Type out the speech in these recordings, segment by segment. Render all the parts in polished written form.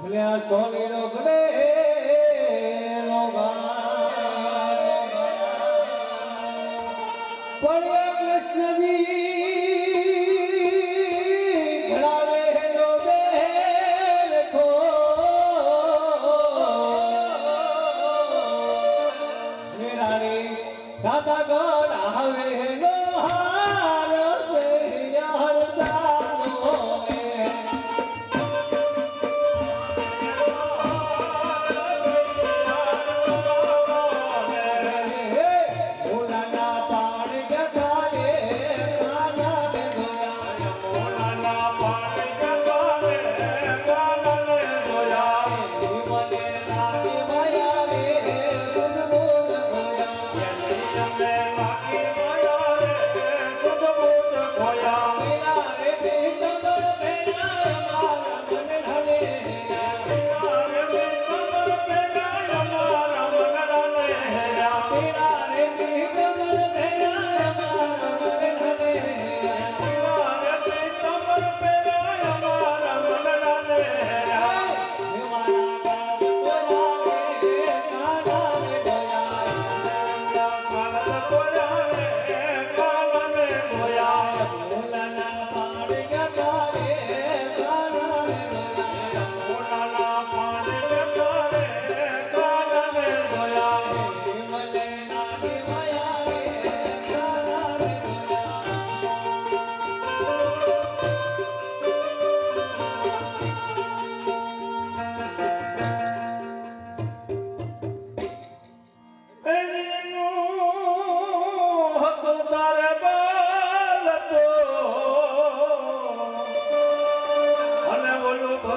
સોની રોગને પણ કૃષ્ણજી ઘડાવે રોગે લખો રાણી દાદા ગણ આવે નો હાર સે યાર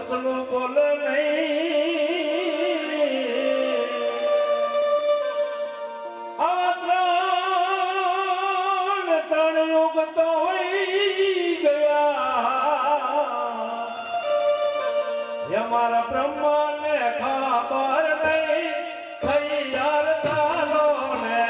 સાનો બોલે નહીં આવા ત્રણ યુગ તો હોઈ ગયા અમારા બ્રહ્માને ખબર નહીં થઈ યાર ચાલો ને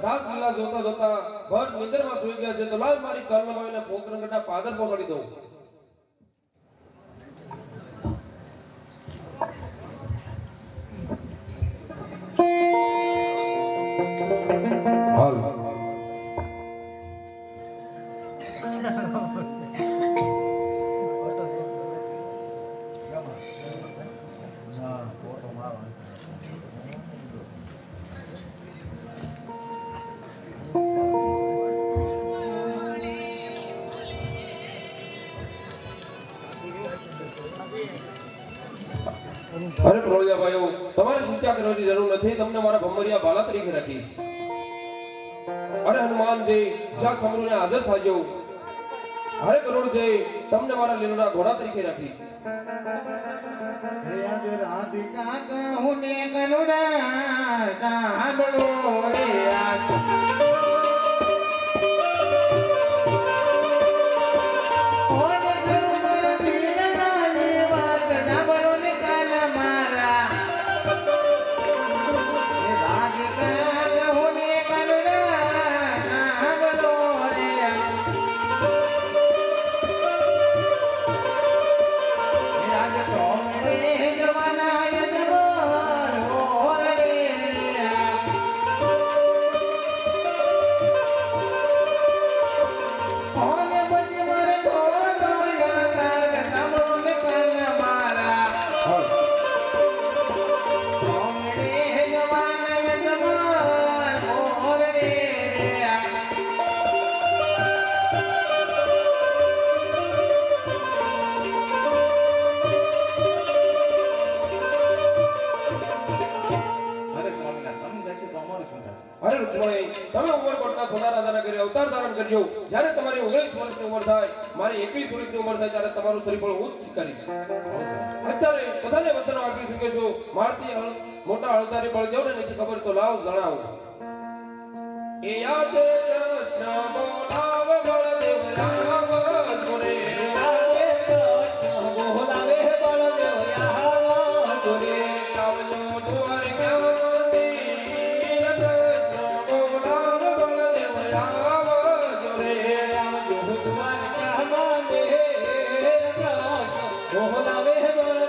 રાસલીલા જોતા જોતા ભર નિંદરમાં સૂઈ ગયા છે તો લાલ મારી કર્ણમાં આવીને પોકરંગના પાદર પહોંચાડી દઉં. હાલ અરે પ્રોળિયા ભાઈઓ, તમારે ચિંતા કરવાની જરૂર નથી. તમને મારા ભમરિયા બાલા તરીકે રાખીશ. અરે હનુમાનજી, જા સમરૂને હાજર થાજો. હરે કરોડ જય તમને મારા લીલોડા ઘોડા તરીકે રાખી છે રે આજ રાધિકા કહું ને કરુણા સાંભળો રે આજ ઓને કરું મારા દિલનાની વાત સાંભળો ને કાન મારા રે રાધિકા કહું ને કરુણા સાંભળો રે આજ રાજ સોમરે જવાના યજમાન હોરે ઓને બજી મરે ઢોલો યાતા સાંભળો કાન મારા સોમરે જવાના યજમાન હોરે અરે સ્વામિનારાયણ તમે દર્શન તો અમારું શું થશે અરે રુક્ષ્મણી તમે ઉમરકોટના સોના રાજાના ઘરે અવતાર ધારણ કરજો જ્યારે તમારી 19 વર્ષની ઉંમર થાય મારી 21 વર્ષની ઉંમર થાય ત્યારે તમારું શરીર પણ હું જ સ્વીકારીશ અત્યારે બધાને વચનો આપી શકો છો મારતી મોટા હળદારી બળદેવને નથી ખબર તો લાવ જણાવો એ યાદ કૃષ્ણ બોલાવ બળદેવ રામ જોરે બોલાવે બળદેવ આવો જોરે આવજો દ્વારકાથી કૃષ્ણ બોલાવ બળદેવ રામ જોરે આવજો દ્વારકામાં દેર કૃષ્ણ બોલાવે